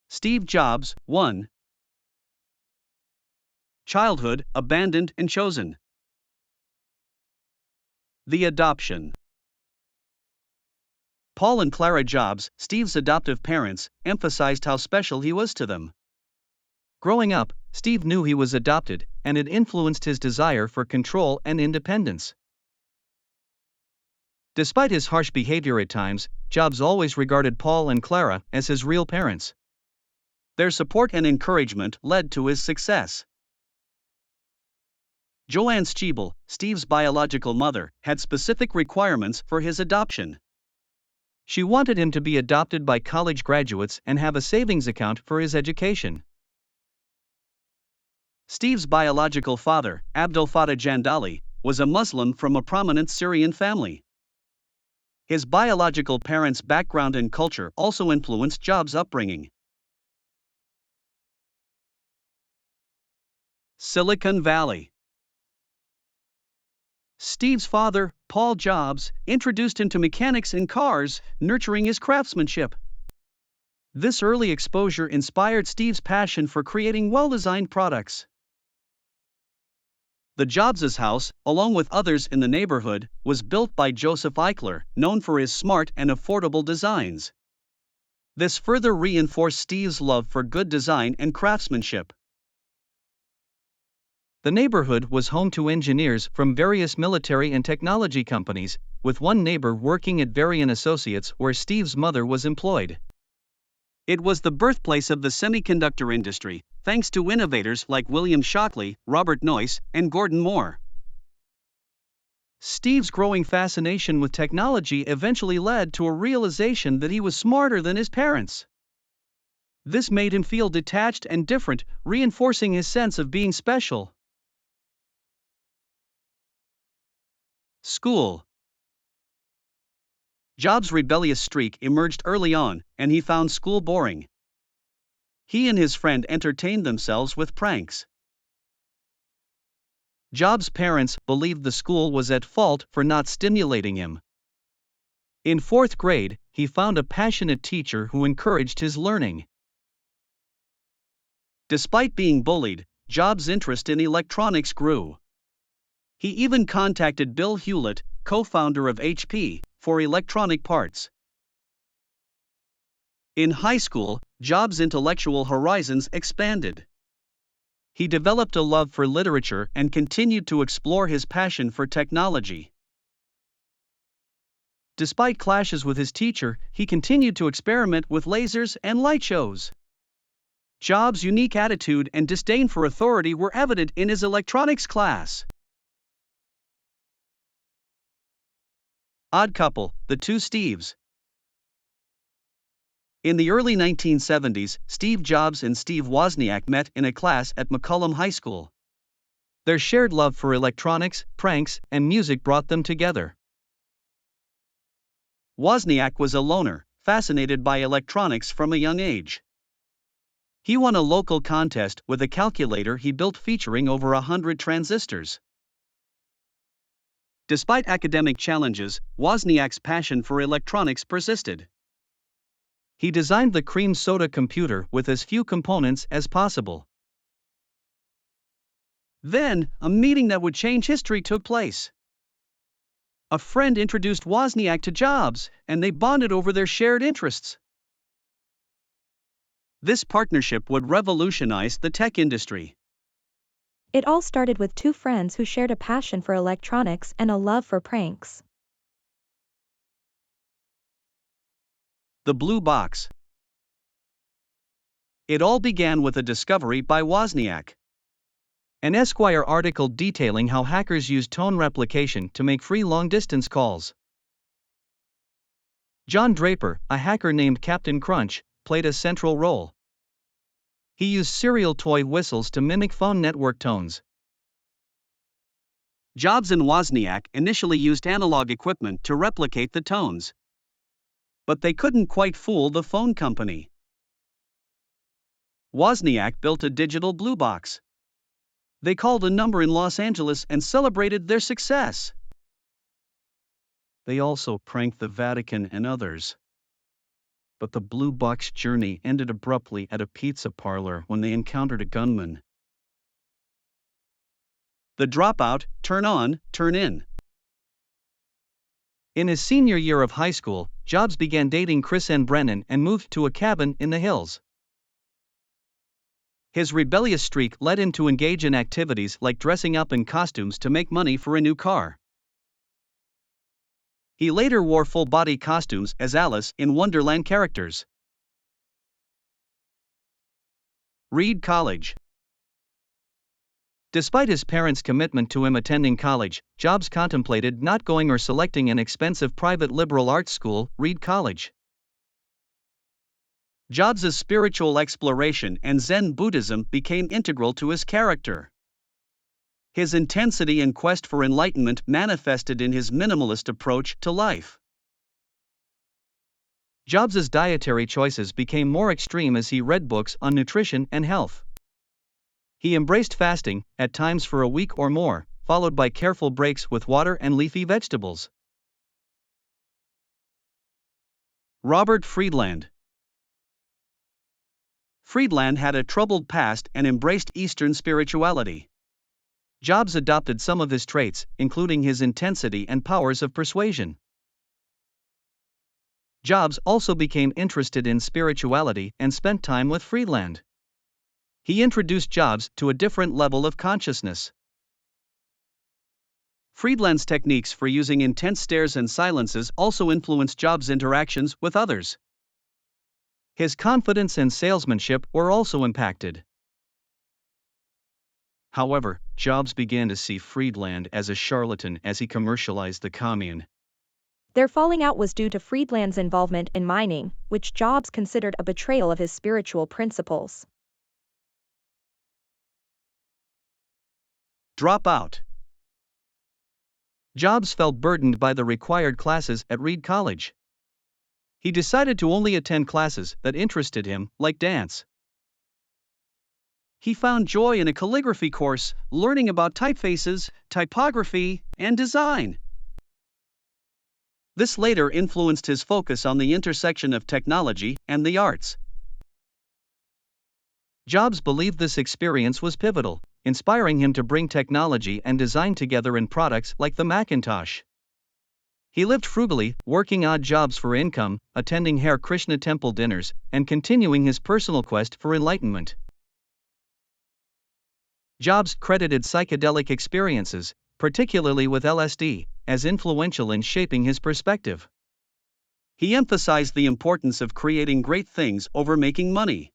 Steve Jobs, 1. Childhood, abandoned and chosen. The adoption. Paul and Clara Jobs, Steve's adoptive parents, emphasized how special he was to them. Growing up, Steve knew he was adopted, and it influenced his desire for control and independence. Despite his harsh behavior at times, Jobs always regarded Paul and Clara as his real parents. Their support and encouragement led to his success. Joanne Schiebel, Steve's biological mother, had specific requirements for his adoption. She wanted him to be adopted by college graduates and have a savings account for his education. Steve's biological father, Abdel Fattah Jandali, was a Muslim from a prominent Syrian family. His biological parents' background and culture also influenced Jobs' upbringing. Silicon Valley. Steve's father, Paul Jobs, introduced him to mechanics and cars, nurturing his craftsmanship. This early exposure inspired Steve's passion for creating well-designed products. The Jobs' house, along with others in the neighborhood, was built by Joseph Eichler, known for his smart and affordable designs. This further reinforced Steve's love for good design and craftsmanship. The neighborhood was home to engineers from various military and technology companies, with one neighbor working at Varian Associates where Steve's mother was employed. It was the birthplace of the semiconductor industry, thanks to innovators like William Shockley, Robert Noyce, and Gordon Moore. Steve's growing fascination with technology eventually led to a realization that he was smarter than his parents. This made him feel detached and different, reinforcing his sense of being special. School. Jobs' rebellious streak emerged early on, and he found school boring. He and his friend entertained themselves with pranks. Jobs' parents believed the school was at fault for not stimulating him. In 4th grade, he found a passionate teacher who encouraged his learning. Despite being bullied, Jobs' interest in electronics grew. He even contacted Bill Hewlett, co-founder of HP, for electronic parts. In high school, Jobs' intellectual horizons expanded. He developed a love for literature and continued to explore his passion for technology. Despite clashes with his teacher, he continued to experiment with lasers and light shows. Jobs' unique attitude and disdain for authority were evident in his electronics class. Odd couple, the two Steves. In the early 1970s, Steve Jobs and Steve Wozniak met in a class at McCollum High School. Their shared love for electronics, pranks, and music brought them together. Wozniak was a loner, fascinated by electronics from a young age. He won a local contest with a calculator he built featuring over 100 transistors. Despite academic challenges, Wozniak's passion for electronics persisted. He designed the cream soda computer with as few components as possible. Then, a meeting that would change history took place. A friend introduced Wozniak to Jobs, and they bonded over their shared interests. This partnership would revolutionize the tech industry. It all started with two friends who shared a passion for electronics and a love for pranks. The Blue Box. It all began with a discovery by Wozniak. An Esquire article detailing how hackers used tone replication to make free long-distance calls. John Draper, a hacker named Captain Crunch, played a central role. He used serial toy whistles to mimic phone network tones. Jobs and Wozniak initially used analog equipment to replicate the tones. But they couldn't quite fool the phone company. Wozniak built a digital blue box. They called a number in Los Angeles and celebrated their success. They also pranked the Vatican and others. But the Blue Box journey ended abruptly at a pizza parlor when they encountered a gunman. The Dropout, Turn On, Turn In. In his senior year of high school, Jobs began dating Chrisanne Brennan and moved to a cabin in the hills. His rebellious streak led him to engage in activities like dressing up in costumes to make money for a new car. He later wore full-body costumes as Alice in Wonderland characters. Reed College. Despite his parents' commitment to him attending college, Jobs contemplated not going or selecting an expensive private liberal arts school, Reed College. Jobs' spiritual exploration and Zen Buddhism became integral to his character. His intensity and quest for enlightenment manifested in his minimalist approach to life. Jobs' dietary choices became more extreme as he read books on nutrition and health. He embraced fasting, at times for a week or more, followed by careful breaks with water and leafy vegetables. Robert Friedland. Friedland had a troubled past and embraced Eastern spirituality. Jobs adopted some of his traits, including his intensity and powers of persuasion. Jobs also became interested in spirituality and spent time with Friedland. He introduced Jobs to a different level of consciousness. Friedland's techniques for using intense stares and silences also influenced Jobs' interactions with others. His confidence and salesmanship were also impacted. However, Jobs began to see Friedland as a charlatan as he commercialized the commune. Their falling out was due to Friedland's involvement in mining, which Jobs considered a betrayal of his spiritual principles. Dropout. Jobs felt burdened by the required classes at Reed College. He decided to only attend classes that interested him, like dance. He found joy in a calligraphy course, learning about typefaces, typography, and design. This later influenced his focus on the intersection of technology and the arts. Jobs believed this experience was pivotal, inspiring him to bring technology and design together in products like the Macintosh. He lived frugally, working odd jobs for income, attending Hare Krishna temple dinners, and continuing his personal quest for enlightenment. Jobs credited psychedelic experiences, particularly with LSD, as influential in shaping his perspective. He emphasized the importance of creating great things over making money.